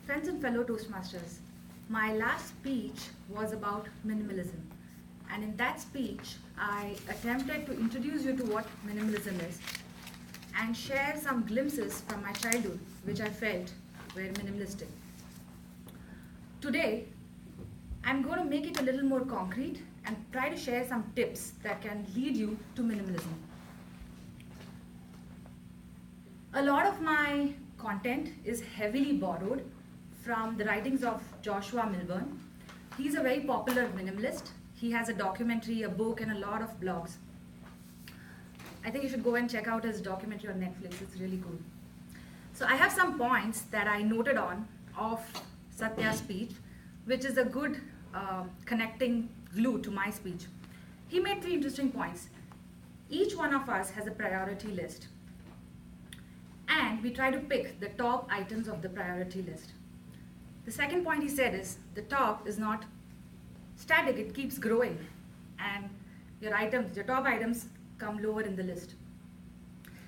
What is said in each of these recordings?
Friends and fellow Toastmasters, my last speech was about minimalism. And in that speech, I attempted to introduce you to what minimalism is and share some glimpses from my childhood, which I felt were minimalistic. Today, I'm going to make it a little more concrete and try to share some tips that can lead you to minimalism. A lot of my content is heavily borrowed from the writings of Joshua Milburn. He's a very popular minimalist. He has a documentary, a book, and a lot of blogs. I think you should go and check out his documentary on Netflix. It's really cool. So I have some points that I noted on of Satya's speech, which is a good connecting glue to my speech. He made 3 interesting points. Each one of us has a priority list, and we try to pick the top items of the priority list. The second point he said is the top is not static, it keeps growing, and your top items come lower in the list.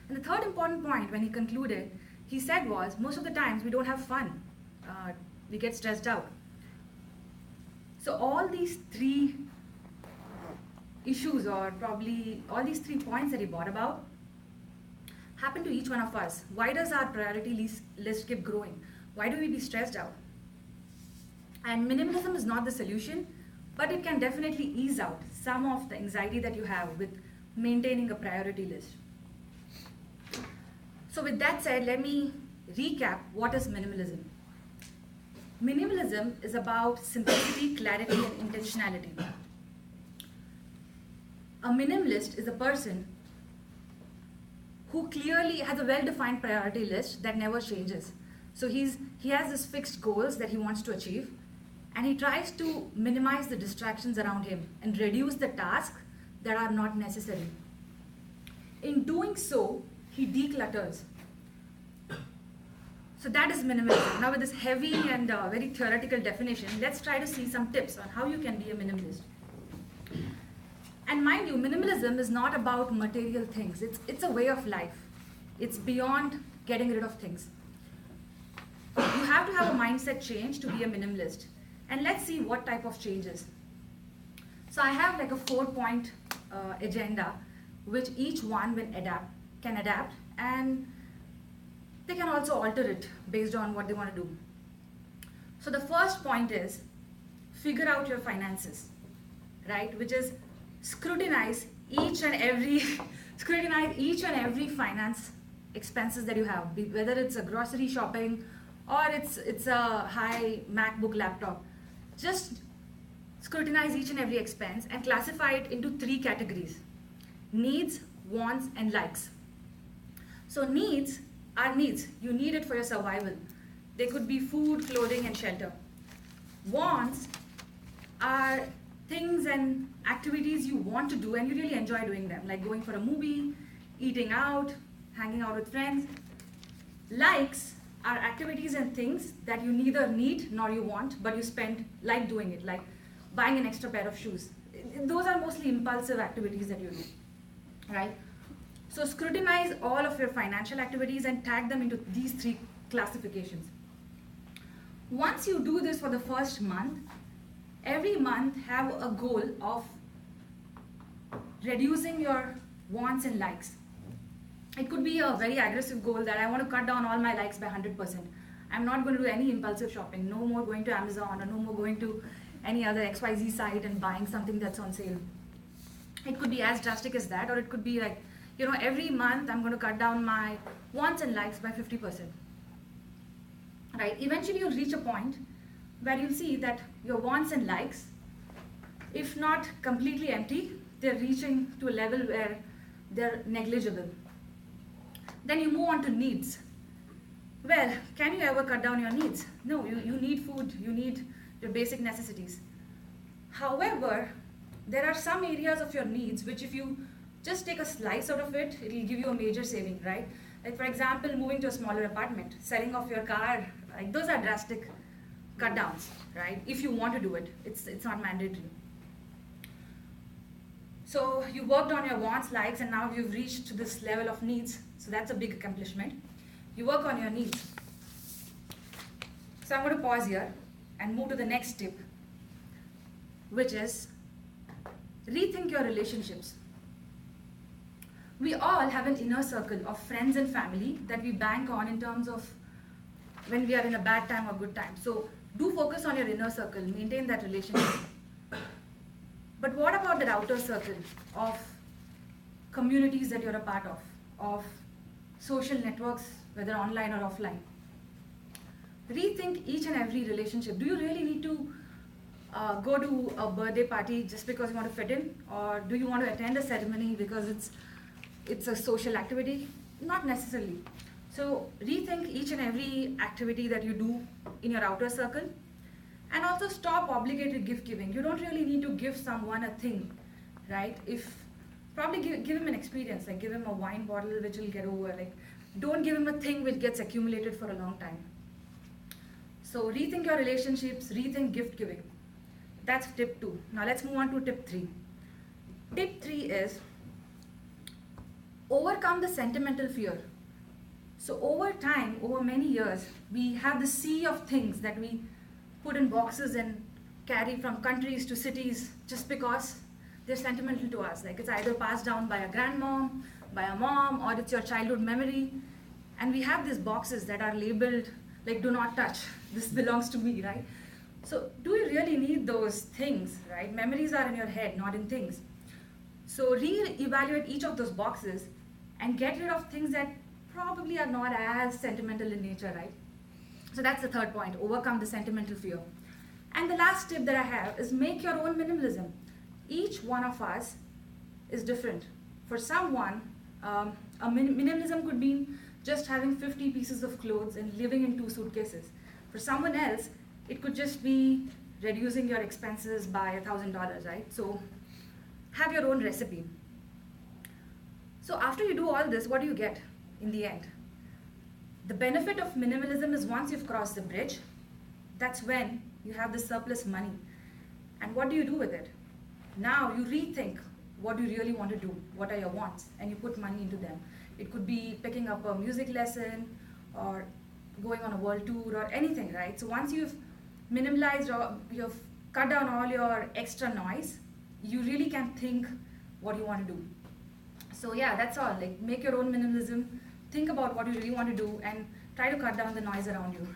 And the third important point when he concluded, he said was, most of the times we don't have fun, we get stressed out. So all these 3 issues, or probably all these 3 points that he brought about, happen to each one of us. Why does our priority list keep growing? Why do we be stressed out? And minimalism is not the solution, but it can definitely ease out some of the anxiety that you have with maintaining a priority list. So with that said, let me recap what is minimalism. Minimalism is about simplicity, clarity, and intentionality. A minimalist is a person who clearly has a well-defined priority list that never changes. So he has this fixed goals that he wants to achieve, and he tries to minimize the distractions around him and reduce the tasks that are not necessary. In doing so, he declutters. So that is minimalism. Now with this heavy and very theoretical definition, let's try to see some tips on how you can be a minimalist. And mind you, minimalism is not about material things. It's a way of life. It's beyond getting rid of things. You have to have a mindset change to be a minimalist. And let's see what type of changes. So I have like a 4-point agenda, which each one can adapt, and they can also alter it based on what they want to do. So the first point is figure out your finances, right? Which is scrutinize each and every finance expenses that you have, whether it's a grocery shopping or it's a high MacBook laptop. Just scrutinize each and every expense and classify it into 3 categories: needs, wants, and likes. So needs are needs. You need it for your survival. They could be food, clothing, and shelter. Wants are things and activities you want to do and you really enjoy doing them, like going for a movie, eating out, hanging out with friends. Likes are activities and things that you neither need nor you want, but you like doing it, like buying an extra pair of shoes. Those are mostly impulsive activities that you do, right? So scrutinize all of your financial activities and tag them into these 3 classifications. Once you do this for the first month, every month have a goal of reducing your wants and likes. It could be a very aggressive goal that I want to cut down all my likes by 100%. I'm not going to do any impulsive shopping. No more going to Amazon, or no more going to any other XYZ site and buying something that's on sale. It could be as drastic as that, or it could be like, every month I'm going to cut down my wants and likes by 50%. Right? Eventually you'll reach a point where you'll see that your wants and likes, if not completely empty, they're reaching to a level where they're negligible. Then you move on to needs. Well, can you ever cut down your needs? No, you need food, you need your basic necessities. However, there are some areas of your needs which, if you just take a slice out of it, it will give you a major saving, right? Like for example, moving to a smaller apartment, selling off your car, like those are drastic cut downs, right? If you want to do it, it's not mandatory. So you worked on your wants, likes, and now you've reached this level of needs. So that's a big accomplishment. You work on your needs. So I'm going to pause here and move to the next tip, which is rethink your relationships. We all have an inner circle of friends and family that we bank on in terms of when we are in a bad time or good time. So do focus on your inner circle, maintain that relationship. But what about that outer circle of communities that you're a part of social networks, whether online or offline? Rethink each and every relationship. Do you really need to go to a birthday party just because you want to fit in? Or do you want to attend a ceremony because it's a social activity? Not necessarily. So rethink each and every activity that you do in your outer circle. And also stop obligated gift giving. You don't really need to give someone a thing, right? Probably give him an experience, like give him a wine bottle which will get over. Like, don't give him a thing which gets accumulated for a long time. So rethink your relationships, rethink gift giving. That's tip 2. Now let's move on to tip 3. Tip 3 is overcome the sentimental fear. So over time, over many years, we have the sea of things that we put in boxes and carry from countries to cities just because they're sentimental to us. Like, it's either passed down by a grandmom, by a mom, or it's your childhood memory. And we have these boxes that are labeled like, do not touch. This belongs to me, right? So do you really need those things, right? Memories are in your head, not in things. So re-evaluate each of those boxes and get rid of things that probably are not as sentimental in nature, right? So that's the third point, overcome the sentimental fear. And the last tip that I have is make your own minimalism. Each one of us is different. For someone, minimalism could mean just having 50 pieces of clothes and living in 2 suitcases. For someone else, it could just be reducing your expenses by $1,000, right? So have your own recipe. So after you do all this, what do you get in the end? The benefit of minimalism is once you've crossed the bridge, that's when you have the surplus money. And what do you do with it? Now you rethink what you really want to do, what are your wants, and you put money into them. It could be picking up a music lesson or going on a world tour or anything, right? So once you've minimalized or you've cut down all your extra noise, you really can think what you want to do. So yeah, that's all. Like, make your own minimalism, think about what you really want to do, and try to cut down the noise around you.